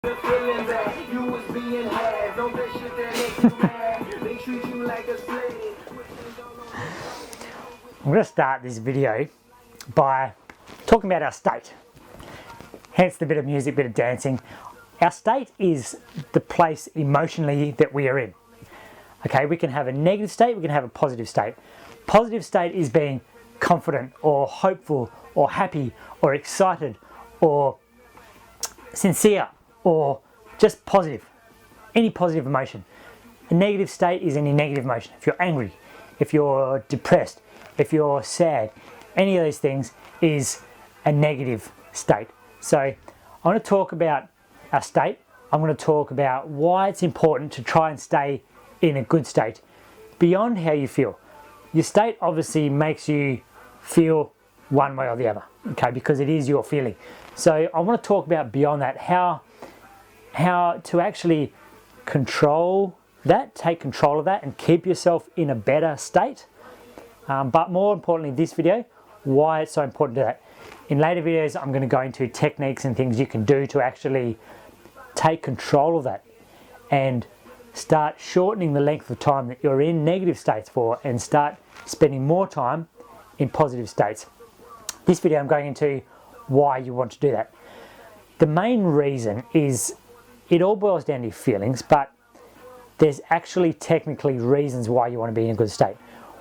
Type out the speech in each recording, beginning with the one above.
I'm going to start this video by talking about our state, hence the bit of music, bit of dancing. Our state is the place emotionally that we are in. Okay, we can have a negative state, we can have a positive state. Positive state is being confident or hopeful or happy or excited or sincere or just positive, any positive emotion. A negative state is any negative emotion. If you're angry, if you're depressed, if you're sad, any of those things is a negative state. So I want to talk about our state. I'm going to talk about why it's important to try and stay in a good state beyond how you feel. Your state obviously makes you feel one way or the other, okay, because it is your feeling. So I want to talk about beyond that, how to actually control that, take control of that and keep yourself in a better state. But more importantly, this video, why it's so important to that. In later videos, I'm going to go into techniques and things you can do to actually take control of that and start shortening the length of time that you're in negative states for and start spending more time in positive states. This video, I'm going into why you want to do that. The main reason is it all boils down to your feelings, but there's actually technically reasons why you want to be in a good state.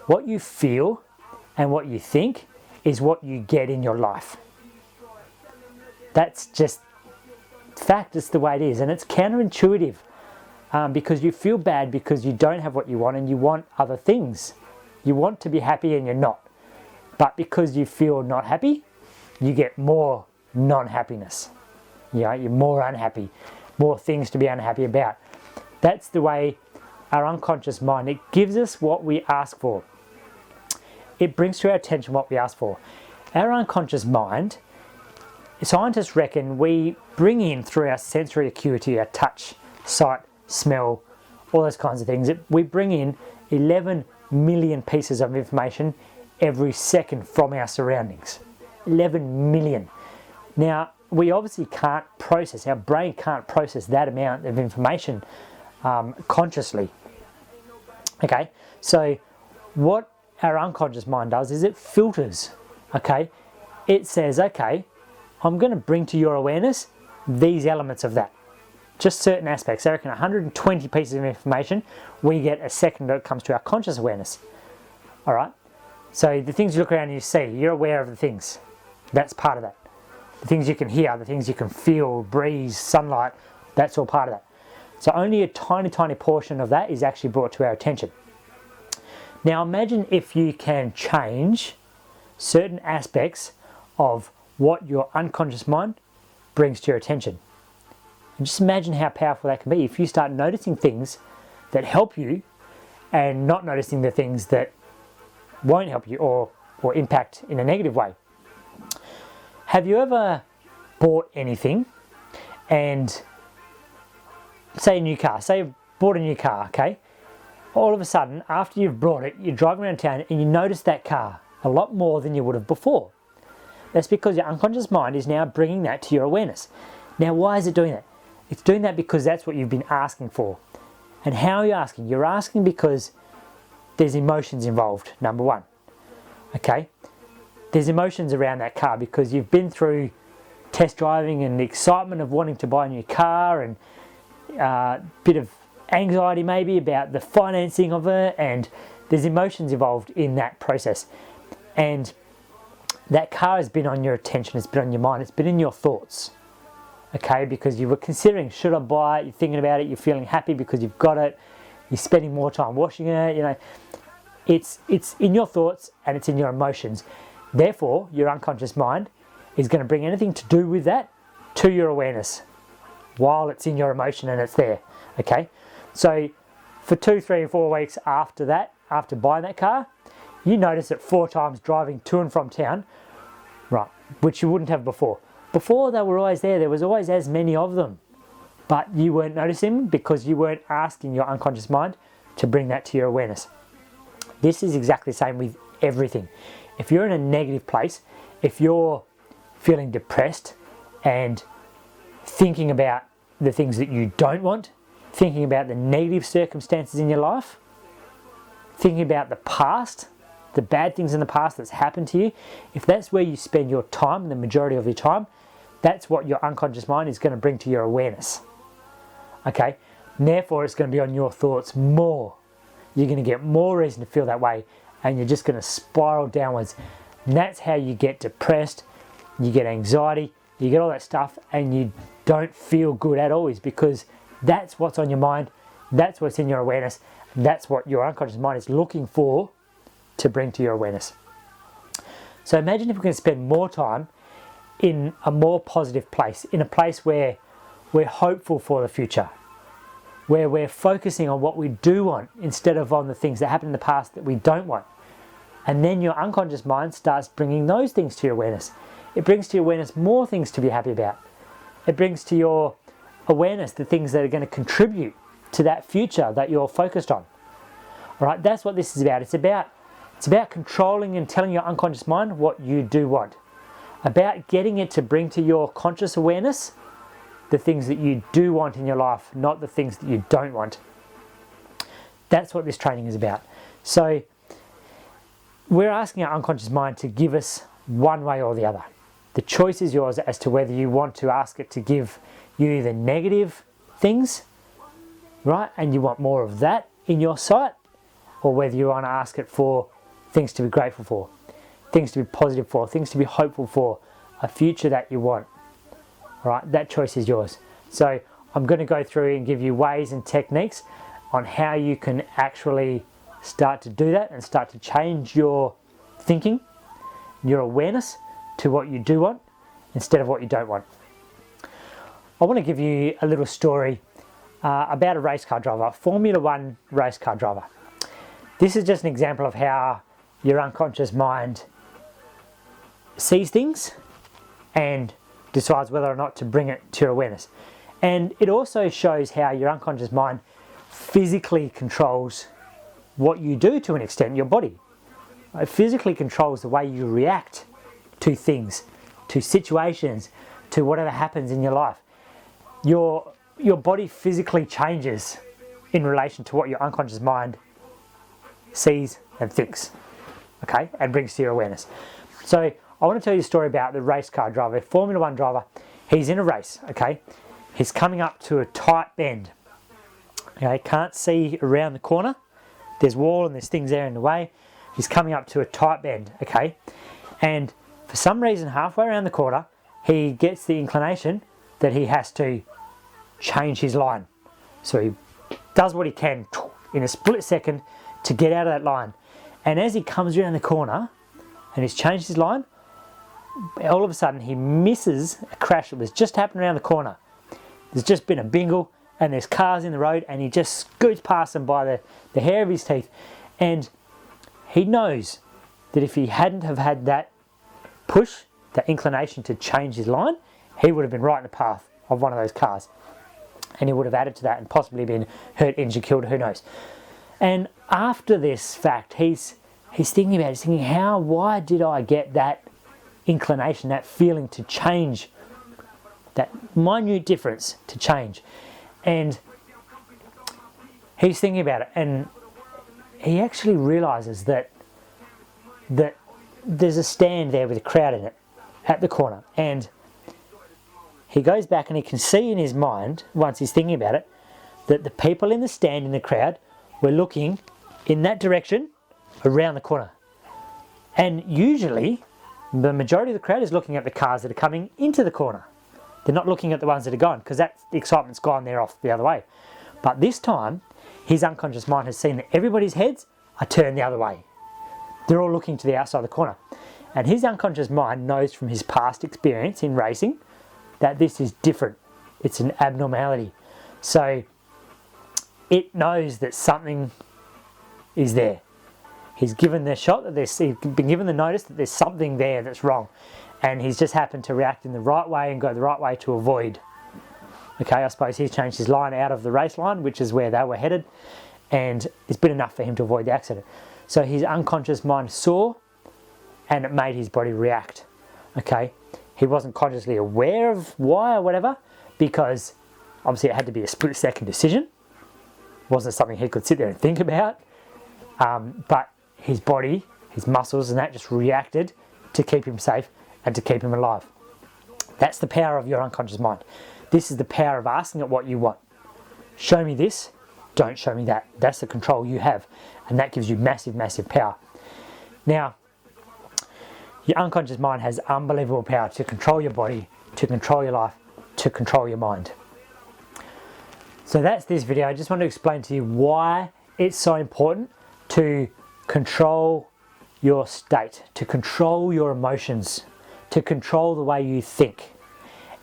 What you feel and what you think is what you get in your life. That's just fact, it's the way it is, and it's counterintuitive because you feel bad because you don't have what you want and you want other things. You want to be happy and you're not. But because you feel not happy, you get more non-happiness. You know, you're more unhappy, more things to be unhappy about. That's the way our unconscious mind, it gives us what we ask for. It brings to our attention what we ask for. Our unconscious mind, scientists reckon we bring in through our sensory acuity, our touch, sight, smell, all those kinds of things, we bring in 11 million pieces of information every second from our surroundings. 11 million. Now, we obviously can't process, our brain can't process that amount of information consciously. Okay, so what our unconscious mind does is it filters. Okay, it says, okay, I'm going to bring to your awareness these elements of that, just certain aspects. I reckon 120 pieces of information we get a second that comes to our conscious awareness. All right, so the things you look around and you see, you're aware of the things. That's part of that. The things you can hear, the things you can feel, breeze, sunlight, that's all part of that. So only a tiny, tiny portion of that is actually brought to our attention. Now imagine if you can change certain aspects of what your unconscious mind brings to your attention. And just imagine how powerful that can be if you start noticing things that help you and not noticing the things that won't help you or impact in a negative way. Have you ever bought anything and say a new car, say you've bought a new car, okay? All of a sudden, after you've brought it, you're driving around town and you notice that car a lot more than you would have before. That's because your unconscious mind is now bringing that to your awareness. Now, why is it doing that? It's doing that because that's what you've been asking for. And how are you asking? You're asking because there's emotions involved, number one. Okay? There's emotions around that car because you've been through test driving and the excitement of wanting to buy a new car and a bit of anxiety maybe about the financing of it, and there's emotions involved in that process. And that car has been on your attention, it's been on your mind, it's been in your thoughts. Okay, because you were considering, should I buy it? You're thinking about it, you're feeling happy because you've got it, you're spending more time washing it, you know. It's in your thoughts and it's in your emotions. Therefore, your unconscious mind is going to bring anything to do with that to your awareness while it's in your emotion and it's there. Okay, so for 2, 3, 4 weeks after that, after buying that car, you notice it 4 times driving to and from town, right, which you wouldn't have before. Before they were always there was always as many of them, but you weren't noticing because you weren't asking your unconscious mind to bring that to your awareness. This is exactly the same with everything. If you're in a negative place, if you're feeling depressed and thinking about the things that you don't want, thinking about the negative circumstances in your life, thinking about the past, the bad things in the past that's happened to you, if that's where you spend your time, the majority of your time, that's what your unconscious mind is going to bring to your awareness. Okay? And therefore, it's going to be on your thoughts more. You're going to get more reason to feel that way, and you're just going to spiral downwards. And that's how you get depressed, you get anxiety, you get all that stuff, and you don't feel good at all, is because that's what's on your mind, that's what's in your awareness, and that's what your unconscious mind is looking for to bring to your awareness. So imagine if we can spend more time in a more positive place, in a place where we're hopeful for the future, where we're focusing on what we do want instead of on the things that happened in the past that we don't want. And then your unconscious mind starts bringing those things to your awareness. It brings to your awareness more things to be happy about. It brings to your awareness the things that are going to contribute to that future that you're focused on. All right, that's what this is about. It's about controlling and telling your unconscious mind what you do want. About getting it to bring to your conscious awareness the things that you do want in your life, not the things that you don't want. That's what this training is about. So we're asking our unconscious mind to give us one way or the other. The choice is yours as to whether you want to ask it to give you the negative things, right, and you want more of that in your sight, or whether you want to ask it for things to be grateful for, things to be positive for, things to be hopeful for, a future that you want. Right, that choice is yours. So I'm going to go through and give you ways and techniques on how you can actually start to do that and start to change your thinking, your awareness to what you do want instead of what you don't want. I want to give you a little story about a race car driver, a Formula One race car driver. This is just an example of how your unconscious mind sees things and decides whether or not to bring it to your awareness. And it also shows how your unconscious mind physically controls what you do to an extent, your body. It physically controls the way you react to things, to situations, to whatever happens in your life. Your body physically changes in relation to what your unconscious mind sees and thinks, okay, and brings to your awareness. So I want to tell you a story about the race car driver, a Formula One driver. He's in a race, okay? He's coming up to a tight bend. Okay, can't see around the corner. There's wall and there's things there in the way. He's coming up to a tight bend, okay? And for some reason, halfway around the corner, he gets the inclination that he has to change his line. So he does what he can in a split second to get out of that line. And as he comes around the corner and he's changed his line, all of a sudden he misses a crash that was just happened around the corner. There's just been a bingle and there's cars in the road and he just scoots past them by the hair of his teeth. And he knows that if he hadn't have had that push, that inclination to change his line, he would have been right in the path of one of those cars. And he would have added to that and possibly been hurt, injured, killed, who knows. And after this fact, he's thinking about it, he's thinking, why did I get that inclination, that feeling to change, that minute difference to change? And he's thinking about it, and he actually realizes that there's a stand there with a crowd in it at the corner, and he goes back and he can see in his mind, once he's thinking about it, that the people in the stand in the crowd were looking in that direction around the corner. And usually the majority of the crowd is looking at the cars that are coming into the corner. They're not looking at the ones that are gone, because the excitement's gone, they're off the other way. But this time, his unconscious mind has seen that everybody's heads are turned the other way. They're all looking to the outside of the corner. And his unconscious mind knows from his past experience in racing that this is different. It's an abnormality. So it knows that something is there. He's given the shot that he's been given the notice that there's something there that's wrong, and he's just happened to react in the right way and go the right way to avoid. Okay, I suppose he's changed his line out of the race line, which is where they were headed, and it's been enough for him to avoid the accident. So his unconscious mind saw, and it made his body react. Okay, he wasn't consciously aware of why or whatever, because Obviously it had to be a split-second decision. It wasn't something he could sit there and think about. But his body, his muscles and that just reacted to keep him safe and to keep him alive. That's the power of your unconscious mind. This is the power of asking it what you want. Show me this, don't show me that. That's the control you have, and that gives you massive, massive power. Now, your unconscious mind has unbelievable power to control your body, to control your life, to control your mind. So that's this video. I just want to explain to you why it's so important to control your state, to control your emotions, to control the way you think.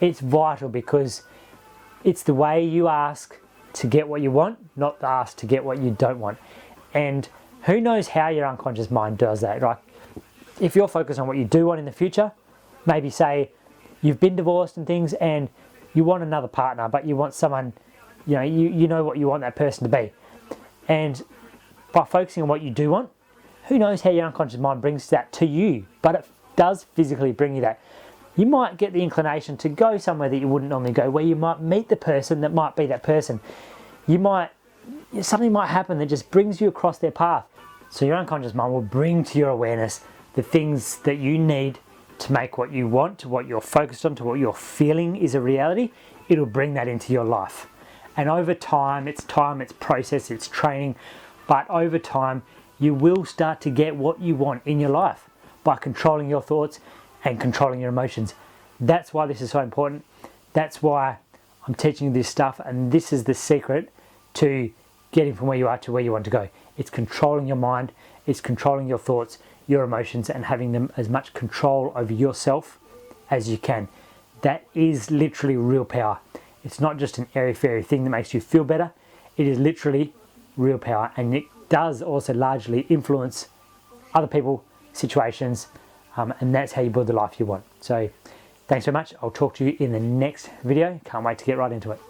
It's vital because it's the way you ask to get what you want, not the ask to get what you don't want. And who knows how your unconscious mind does that, right? If you're focused on what you do want in the future, maybe say you've been divorced and things and you want another partner, but you want someone, you know what you want that person to be. And by focusing on what you do want, who knows how your unconscious mind brings that to you, but it does physically bring you that. You might get the inclination to go somewhere that you wouldn't normally go, where you might meet the person that might be that person. Something might happen that just brings you across their path. So your unconscious mind will bring to your awareness the things that you need to make what you want, to what you're focused on, to what you're feeling is a reality. It'll bring that into your life. And over time, it's process, it's training, but over time, you will start to get what you want in your life by controlling your thoughts and controlling your emotions. That's why this is so important. That's why I'm teaching you this stuff, and this is the secret to getting from where you are to where you want to go. It's controlling your mind, it's controlling your thoughts, your emotions, and having them as much control over yourself as you can. That is literally real power. It's not just an airy-fairy thing that makes you feel better. It is literally real power, and it does also largely influence other people, situations, and that's how you build the life you want. So thanks so much. I'll talk to you in the next video. Can't wait to get right into it.